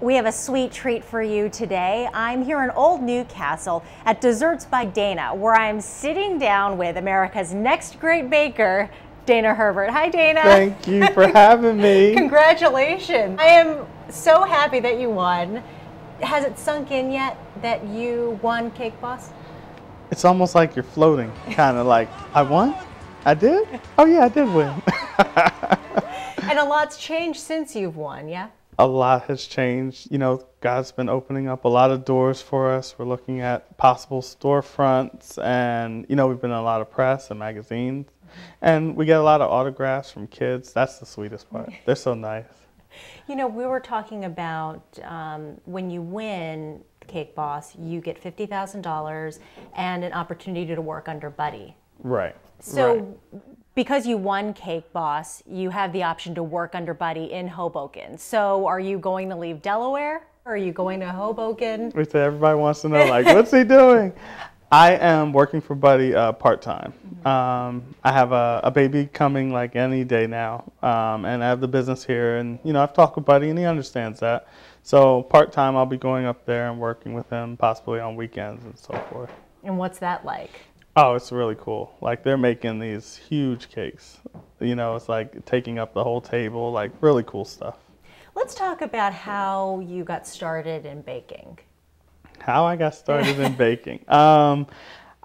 We have a sweet treat for you today. I'm here in Old Newcastle at Desserts by Dana, where I'm sitting down with America's next great baker, Dana Herbert. Hi, Dana. Thank you for having me. Congratulations. I am so happy that you won. Has it sunk in yet that you won Cake Boss? It's almost like you're floating, kind of like, I won? I did? Oh yeah, I did win. And a lot's changed since you've won, yeah? A lot has changed. You know, God's been opening up a lot of doors for us. We're looking at possible storefronts, and, you know, we've been in a lot of press and magazines, and we get a lot of autographs from kids. That's the sweetest part. They're so nice. You know, we were talking about when you win Cake Boss, you get $50,000 and an opportunity to work under Buddy. Right. So right. Because you won Cake Boss, you have the option to work under Buddy in Hoboken. So are you going to leave Delaware? Or are you going to Hoboken? We say everybody wants to know, like, what's he doing? I am working for Buddy part-time. I have a baby coming like any day now, and I have the business here. And, you know, I've talked with Buddy, and he understands that. So part-time, I'll be going up there and working with him, possibly on weekends and so forth. And what's that like? Oh, it's really cool. Like, they're making these huge cakes. You know, it's like taking up the whole table, like really cool stuff. Let's talk about how you got started in baking. How I got started in baking. I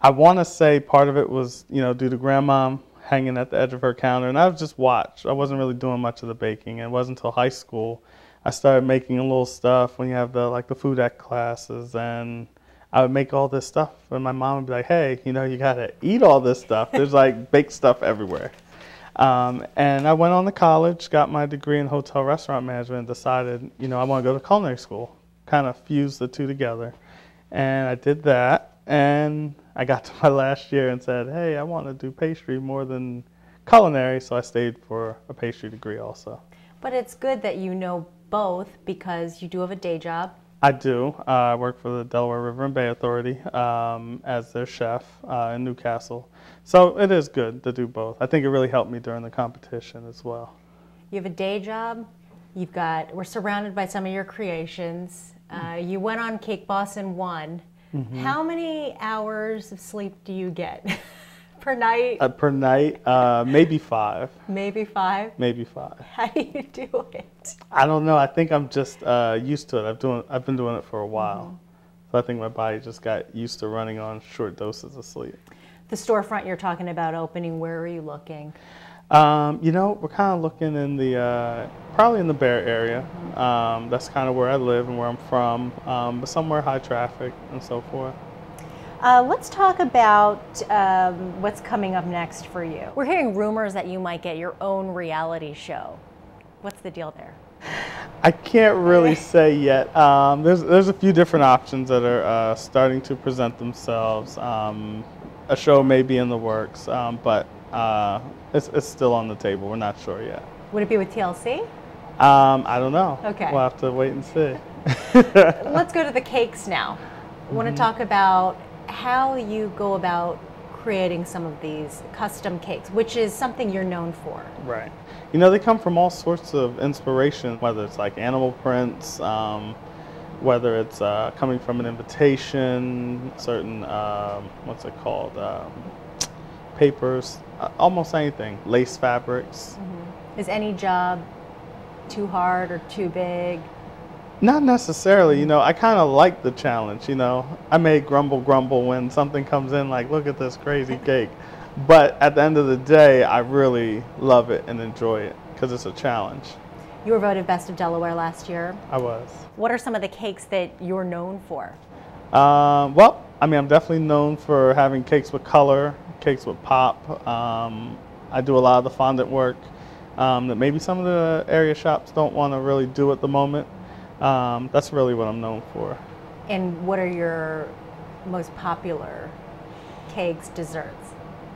want to say part of it was, you know, due to grandma hanging at the edge of her counter, and I would just watch. I wasn't really doing much of the baking. It wasn't until high school I started making a little stuff when you have the food ec classes, and I would make all this stuff, and my mom would be like, hey, you know, you got to eat all this stuff. There's like baked stuff everywhere. And I went on to college, got my degree in hotel restaurant management, and decided, you know, I want to go to culinary school, kind of fuse the two together. And I did that, and I got to my last year and said, hey, I want to do pastry more than culinary, so I stayed for a pastry degree also. But it's good that you know both, because you do have a day job. I do. I work for the Delaware River and Bay Authority as their chef in Newcastle. So it is good to do both. I think it really helped me during the competition as well. You have a day job. We're surrounded by some of your creations. You went on Cake Boss and won. Mm-hmm. How many hours of sleep do you get per night? Per night, maybe 5. Maybe 5? Maybe 5. How do you do it? I don't know. I think I'm just used to it. I've been doing it for a while. Mm-hmm. So I think my body just got used to running on short doses of sleep. The storefront you're talking about opening, where are you looking? You know, we're kind of looking in the, probably in the Bear area. That's kind of where I live and where I'm from, but somewhere high traffic and so forth. Let's talk about what's coming up next for you. We're hearing rumors that you might get your own reality show. What's the deal there? I can't really say yet. There's a few different options that are starting to present themselves. A show may be in the works, but it's still on the table. We're not sure yet. Would it be with TLC? I don't know. Okay. We'll have to wait and see. Let's go to the cakes now. I want to talk about how you go about creating some of these custom cakes, which is something you're known for. Right. You know, they come from all sorts of inspiration, whether it's like animal prints, whether it's coming from an invitation, certain, what's it called, papers, almost anything, lace fabrics. Mm-hmm. Is any job too hard or too big? Not necessarily, you know, I kind of like the challenge, you know. I may grumble when something comes in like, look at this crazy cake. But at the end of the day, I really love it and enjoy it because it's a challenge. You were voted Best of Delaware last year. I was. What are some of the cakes that you're known for? Well, I mean, I'm definitely known for having cakes with color, cakes with pop. I do a lot of the fondant work that maybe some of the area shops don't want to really do at the moment. That's really what I'm known for. And what are your most popular cakes, desserts?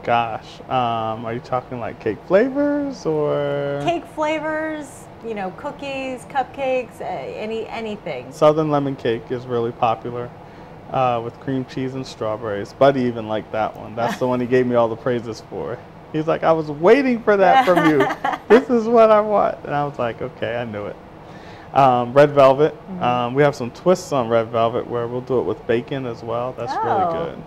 Gosh, are you talking like cake flavors or? Cake flavors, you know, cookies, cupcakes, anything. Southern lemon cake is really popular with cream cheese and strawberries. Buddy even liked that one. That's the one he gave me all the praises for. He's like, I was waiting for that from you. This is what I want. And I was like, okay, I knew it. Red velvet. We have some twists on red velvet where we'll do it with bacon as well. That's really good.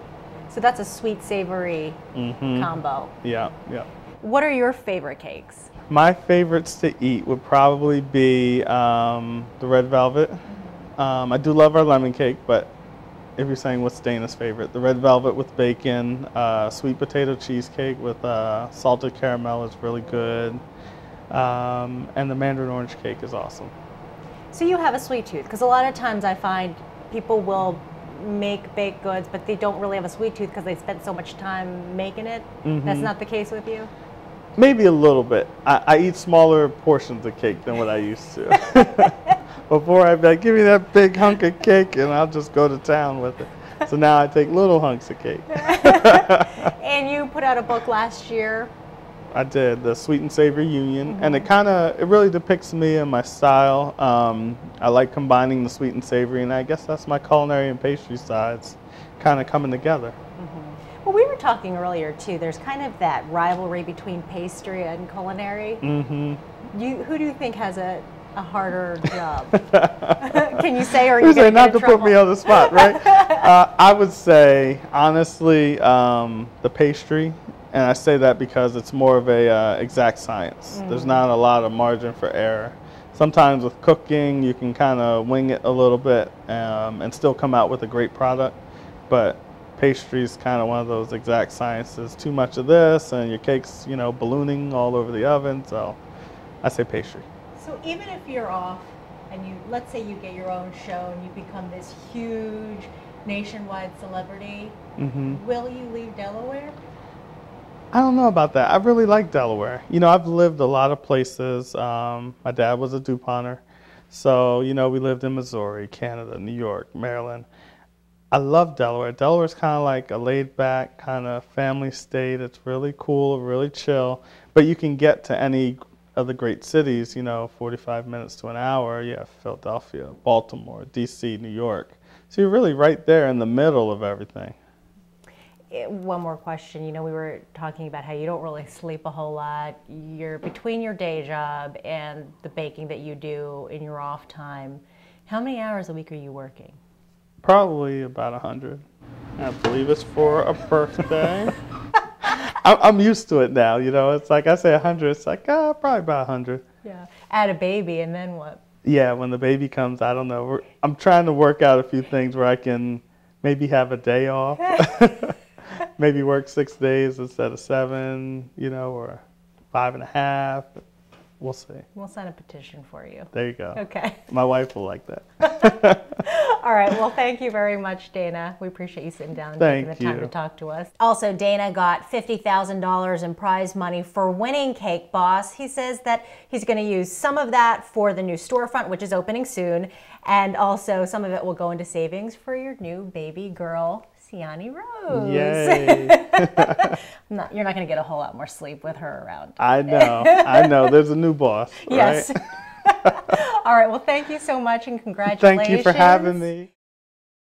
So that's a sweet savory combo. Yeah, yeah. What are your favorite cakes? My favorites to eat would probably be the red velvet. I do love our lemon cake, but if you're saying what's Dana's favorite, the red velvet with bacon, sweet potato cheesecake with salted caramel is really good, and the mandarin orange cake is awesome. So you have a sweet tooth, because a lot of times I find people will make baked goods, but they don't really have a sweet tooth because they spent so much time making it. That's not the case with you? Maybe a little bit. I eat smaller portions of cake than what I used to. Before I'd be like, give me that big hunk of cake and I'll just go to town with it. So now I take little hunks of cake. And you put out a book last year. I did, the Sweet and Savory Union, and it really depicts me and my style. I like combining the sweet and savory, and I guess that's my culinary and pastry sides kind of coming together. Well, we were talking earlier too, there's kind of that rivalry between pastry and culinary. Who do you think has a harder job? Can you say, or are you going to not to put me on the spot, right? I would say, honestly, the pastry. And I say that because it's more of a exact science. There's not a lot of margin for error. Sometimes with cooking, you can kind of wing it a little bit and still come out with a great product. But pastry is kind of one of those exact sciences. Too much of this, and your cake's, ballooning all over the oven. So I say pastry. So even if you're off, and let's say you get your own show and you become this huge nationwide celebrity, will you leave Delaware? I don't know about that. I really like Delaware. I've lived a lot of places. My dad was a DuPonter. So, we lived in Missouri, Canada, New York, Maryland. I love Delaware. Delaware's kind of like a laid-back kind of family state. It's really cool, really chill. But you can get to any of the great cities, 45 minutes to an hour. You have Philadelphia, Baltimore, D.C., New York. So you're really right there in the middle of everything. One more question. We were talking about how you don't really sleep a whole lot. You're between your day job and the baking that you do in your off time. How many hours a week are you working? Probably about 100. I believe it's for a birthday. I'm used to it now. It's like I say 100. It's like probably about 100. Yeah. Add a baby, and then what? Yeah, when the baby comes, I don't know. I'm trying to work out a few things where I can maybe have a day off. Maybe work 6 days instead of 7, or 5.5. We'll see. We'll sign a petition for you. There you go. Okay. My wife will like that. All right. Well, thank you very much, Dana. We appreciate you sitting down and taking the time to talk to us. Also, Dana got $50,000 in prize money for winning Cake Boss. He says that he's going to use some of that for the new storefront, which is opening soon, and also some of it will go into savings for your new baby girl, Siani Rose. Yay. You're not going to get a whole lot more sleep with her around. I know. There's a new boss, right? Yes. All right. Well, thank you so much and congratulations. Thank you for having me.